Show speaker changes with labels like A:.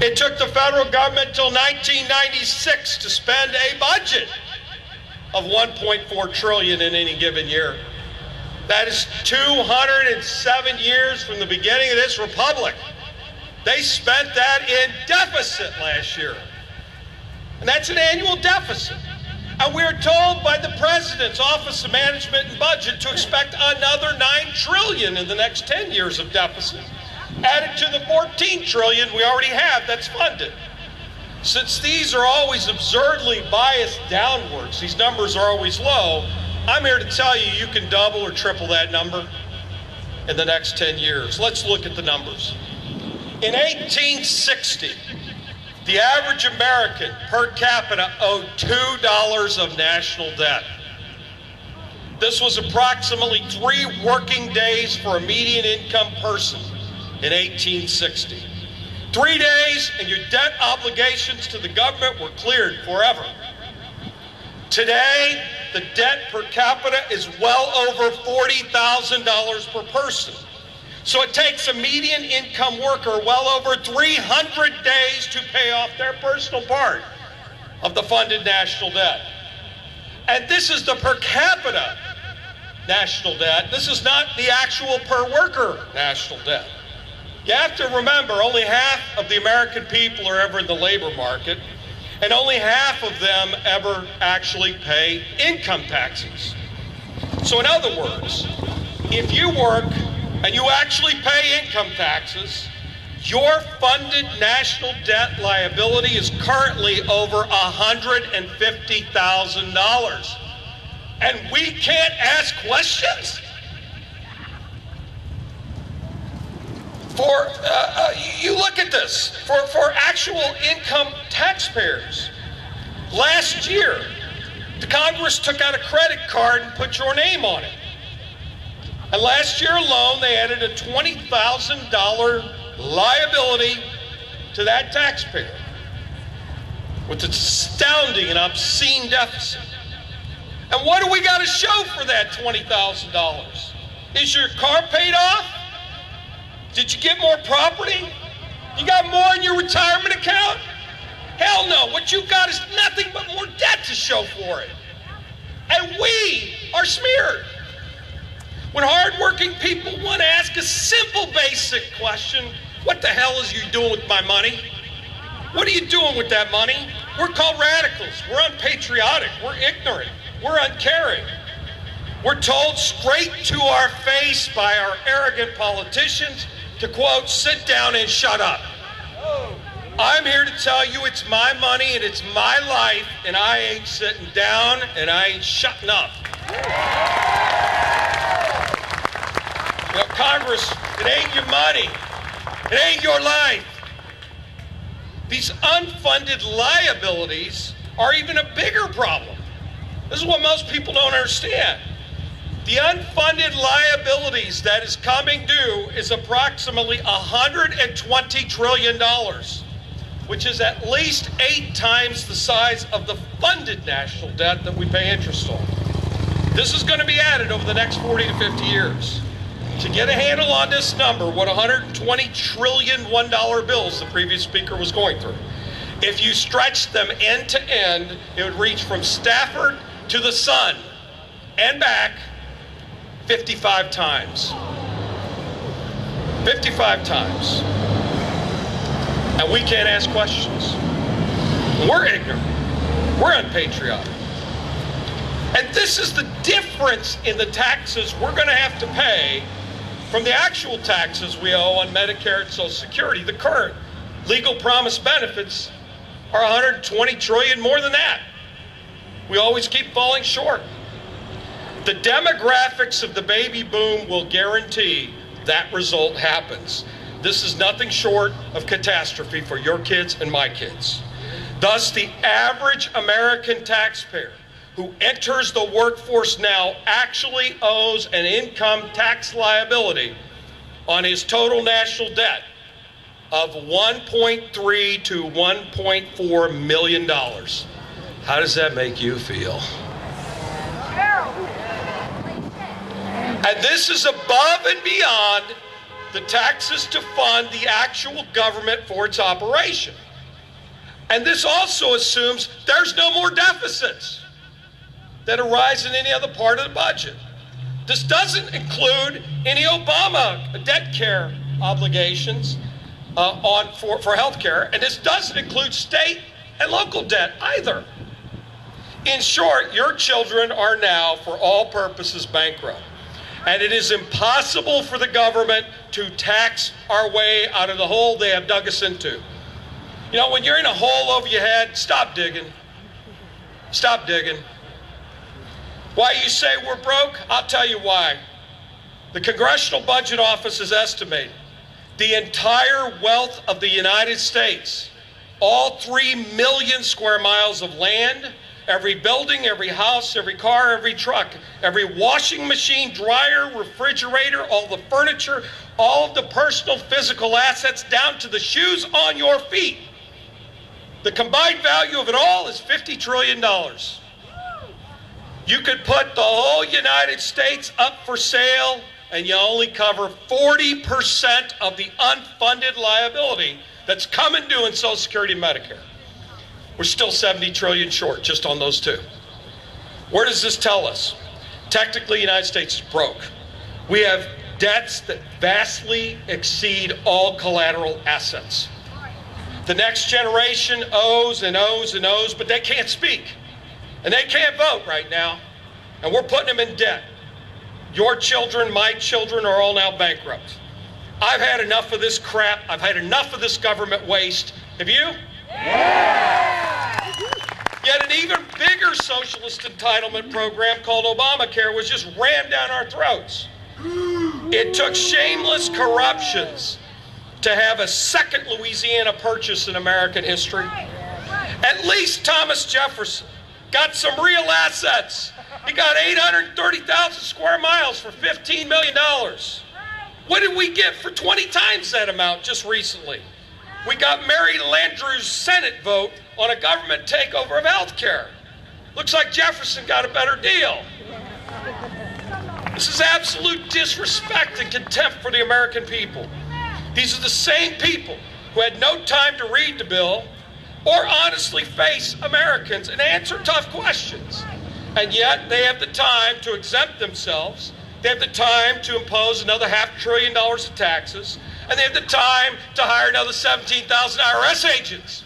A: It took the federal government till 1996 to spend a budget of $1.4 trillion in any given year. That is 207 years from the beginning of this republic. They spent that in deficit last year. And that's an annual deficit. And we're told by the President's Office of Management and Budget to expect another $9 trillion in the next 10 years of deficit, added to the $14 trillion we already have that's funded. Since these are always absurdly biased downwards, these numbers are always low, I'm here to tell you you can double or triple that number in the next 10 years. Let's look at the numbers. In 1860, the average American per capita owed $2 of national debt. This was approximately 3 working days for a median income person in 1860. 3 days and your debt obligations to the government were cleared forever. Today, the debt per capita is well over $40,000 per person. So it takes a median income worker well over 300 days to pay off their personal part of the funded national debt. And this is the per capita national debt. This is not the actual per worker national debt. You have to remember, only half of the American people are ever in the labor market, and only half of them ever actually pay income taxes. So in other words, if you work and you actually pay income taxes, your funded national debt liability is currently over $150,000. And we can't ask questions? You look at this, for actual income taxpayers. Last year, the Congress took out a credit card and put your name on it. And last year alone, they added a $20,000 liability to that taxpayer with an astounding and obscene deficit. And what do we got to show for that $20,000? Is your car paid off? Did you get more property? You got more in your retirement account? Hell no. What you got is nothing but more debt to show for it. And we are smeared. When hardworking people want to ask a simple, basic question, what the hell is you doing with my money? What are you doing with that money? We're called radicals. We're unpatriotic. We're ignorant. We're uncaring. We're told straight to our face by our arrogant politicians to, quote, sit down and shut up. I'm here to tell you it's my money and it's my life, and I ain't sitting down and I ain't shutting up. You know, Congress, it ain't your money. It ain't your life. These unfunded liabilities are even a bigger problem. This is what most people don't understand. The unfunded liabilities that is coming due is approximately $120 trillion, which is at least 8 times the size of the funded national debt that we pay interest on. This is going to be added over the next 40 to 50 years. To get a handle on this number, what 120 trillion $1 bills the previous speaker was going through, if you stretch them end to end, it would reach from Stafford to the sun and back 55 times. 55 times. And we can't ask questions. We're ignorant. We're unpatriotic. And this is the difference in the taxes we're going to have to pay from the actual taxes we owe on Medicare and Social Security. The current legal promise benefits are 120 trillion more than that. We always keep falling short. The demographics of the baby boom will guarantee that result happens. This is nothing short of catastrophe for your kids and my kids. Thus, the average American taxpayer who enters the workforce now actually owes an income tax liability on his total national debt of $1.3 to $1.4 million. How does that make you feel? And this is above and beyond the taxes to fund the actual government for its operation. And this also assumes there's no more deficits that arise in any other part of the budget. This doesn't include any Obama debt care obligations for health care, and this doesn't include state and local debt either. In short, your children are now, for all purposes, bankrupt. And it is impossible for the government to tax our way out of the hole they have dug us into. You know, when you're in a hole over your head, stop digging. Stop digging. Why you say we're broke? I'll tell you why. The Congressional Budget Office has estimated the entire wealth of the United States, all 3 million square miles of land, every building, every house, every car, every truck, every washing machine, dryer, refrigerator, all the furniture, all of the personal physical assets down to the shoes on your feet. The combined value of it all is $50 trillion. You could put the whole United States up for sale and you only cover 40% of the unfunded liability that's coming due in Social Security and Medicare. We're still 70 trillion short just on those two. Where does this tell us? Technically, the United States is broke. We have debts that vastly exceed all collateral assets. The next generation owes and owes and owes, but they can't speak. And they can't vote right now. And we're putting them in debt. Your children, my children are all now bankrupt. I've had enough of this crap. I've had enough of this government waste. Have you? Yeah. Yet an even bigger socialist entitlement program called Obamacare was just rammed down our throats. It took shameless corruptions to have a second Louisiana Purchase in American history. At least Thomas Jefferson got some real assets. He got 830,000 square miles for $15 million. What did we get for 20 times that amount just recently? We got Mary Landrieu's Senate vote on a government takeover of health care. Looks like Jefferson got a better deal. This is absolute disrespect and contempt for the American people. These are the same people who had no time to read the bill or honestly face Americans and answer tough questions. And yet they have the time to exempt themselves. They have the time to impose another $500 billion of taxes. And they have the time to hire another 17,000 IRS agents.